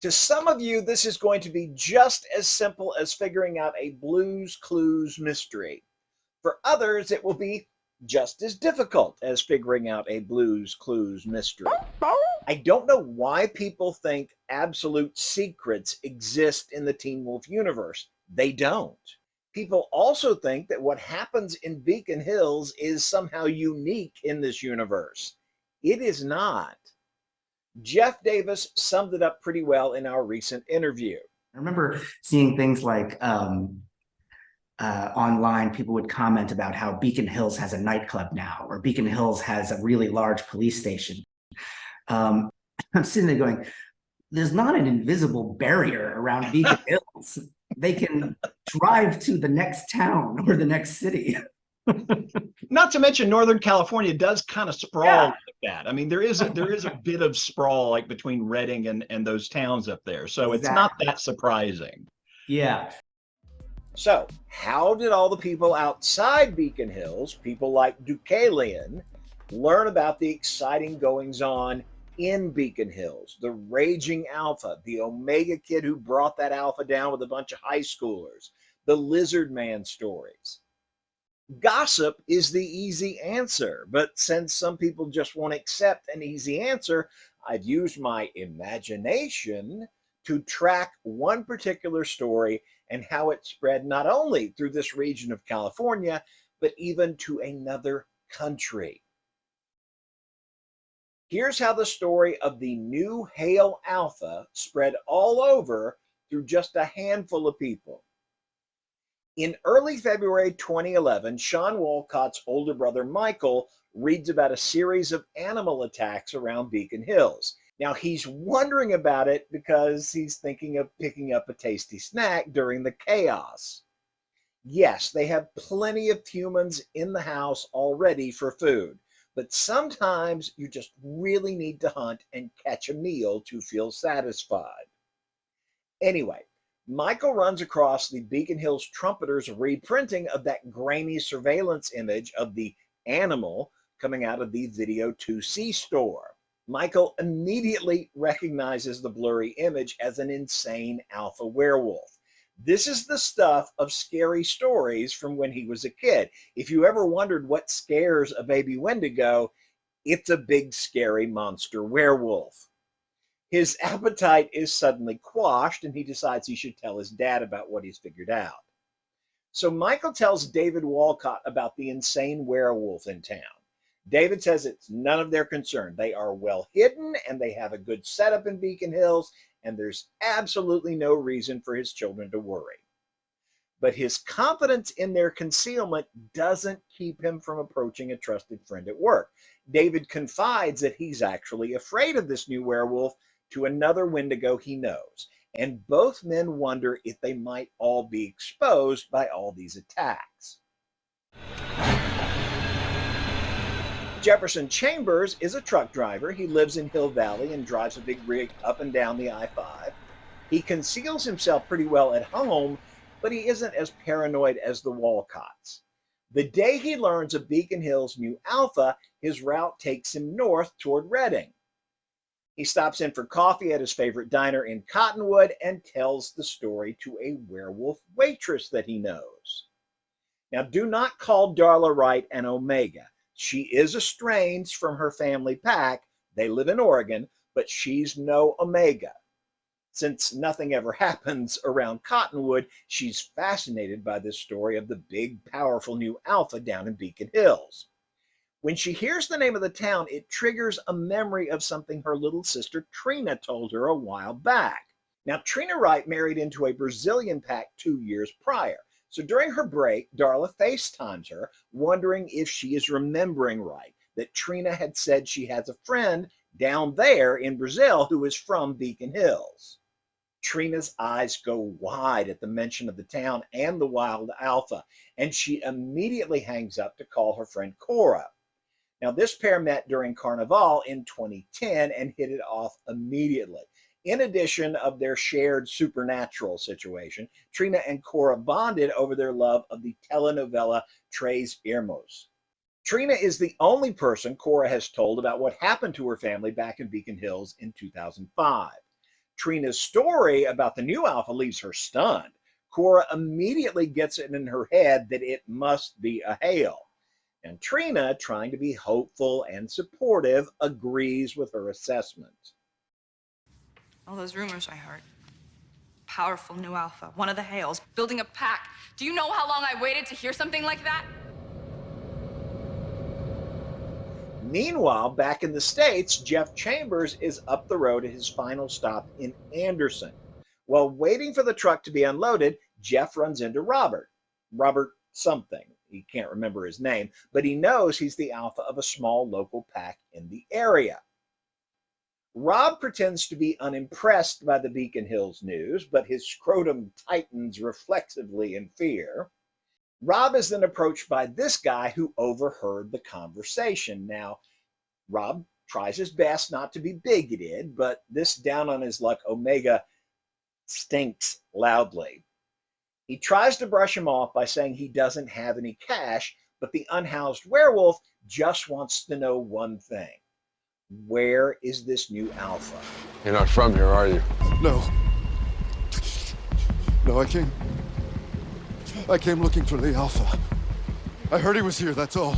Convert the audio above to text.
To some of you, this is going to be just as simple as figuring out a Blue's Clues mystery. For others, it will be just as difficult as figuring out a Blue's Clues mystery. I don't know why people think absolute secrets exist in the Teen Wolf universe. They don't. People also think that what happens in Beacon Hills is somehow unique in this universe. It is not. Jeff Davis summed it up pretty well in our recent interview. I remember seeing things like online, people would comment about how Beacon Hills has a nightclub now, or Beacon Hills has a really large police station. I'm sitting there going, there's not an invisible barrier around Beacon Hills. They can drive to the next town or the next city. Not to mention Northern California does kind of sprawl like that. I mean, there is a bit of sprawl like between Redding and those towns up there. So It's not that surprising. Yeah. So how did all the people outside Beacon Hills, people like Deucalion, learn about the exciting goings-on in Beacon Hills? The Raging Alpha, the Omega kid who brought that alpha down with a bunch of high schoolers, the Lizard Man stories. Gossip is the easy answer, but since some people just won't accept an easy answer, I've used my imagination to track one particular story and how it spread not only through this region of California, but even to another country. Here's how the story of the new Hale Alpha spread all over through just a handful of people. In early February 2011, Sean Walcott's older brother Michael reads about a series of animal attacks around Beacon Hills. Now he's wondering about it because he's thinking of picking up a tasty snack during the chaos. Yes, they have plenty of humans in the house already for food, but sometimes you just really need to hunt and catch a meal to feel satisfied. Anyway, Michael runs across the Beacon Hills Trumpeters reprinting of that grainy surveillance image of the animal coming out of the Video 2C store. Michael immediately recognizes the blurry image as an insane alpha werewolf. This is the stuff of scary stories from when he was a kid. If you ever wondered what scares a baby Wendigo, it's a big scary monster werewolf. His appetite is suddenly quashed and he decides he should tell his dad about what he's figured out. So Michael tells David Walcott about the insane werewolf in town. David says it's none of their concern. They are well hidden and they have a good setup in Beacon Hills, and there's absolutely no reason for his children to worry. But his confidence in their concealment doesn't keep him from approaching a trusted friend at work. David confides that he's actually afraid of this new werewolf to another Wendigo he knows, and both men wonder if they might all be exposed by all these attacks. Jefferson Chambers is a truck driver. He lives in Hill Valley and drives a big rig up and down the I-5. He conceals himself pretty well at home, but he isn't as paranoid as the Walcotts. The day he learns of Beacon Hills' new alpha, his route takes him north toward Redding. He stops in for coffee at his favorite diner in Cottonwood and tells the story to a werewolf waitress that he knows. Now, do not call Darla Wright an Omega. She is estranged from her family pack. They live in Oregon, but she's no Omega. Since nothing ever happens around Cottonwood, she's fascinated by this story of the big, powerful new alpha down in Beacon Hills. When she hears the name of the town, it triggers a memory of something her little sister Trina told her a while back. Now, Trina Wright married into a Brazilian pack 2 years prior. So during her break, Darla FaceTimes her, wondering if she is remembering right, that Trina had said she has a friend down there in Brazil who is from Beacon Hills. Trina's eyes go wide at the mention of the town and the wild alpha, and she immediately hangs up to call her friend Cora. Now, this pair met during Carnival in 2010 and hit it off immediately. In addition of their shared supernatural situation, Trina and Cora bonded over their love of the telenovela Tres Irmãos. Trina is the only person Cora has told about what happened to her family back in Beacon Hills in 2005. Trina's story about the new alpha leaves her stunned. Cora immediately gets it in her head that it must be a Hale. And Trina, trying to be hopeful and supportive, agrees with her assessment. All those rumors I heard. Powerful new alpha, one of the Hales, building a pack. Do you know how long I waited to hear something like that? Meanwhile, back in the States, Jeff Chambers is up the road at his final stop in Anderson. While waiting for the truck to be unloaded, Jeff runs into Robert. Robert something. He can't remember his name, but he knows he's the alpha of a small local pack in the area. Rob pretends to be unimpressed by the Beacon Hills news, but his scrotum tightens reflexively in fear. Rob is then approached by this guy who overheard the conversation. Now, Rob tries his best not to be bigoted, but this down on his luck Omega stinks loudly. He tries to brush him off by saying he doesn't have any cash, but the unhoused werewolf just wants to know one thing. Where is this new alpha? You're not from here, are you? No. No, I came looking for the Alpha. I heard he was here, that's all.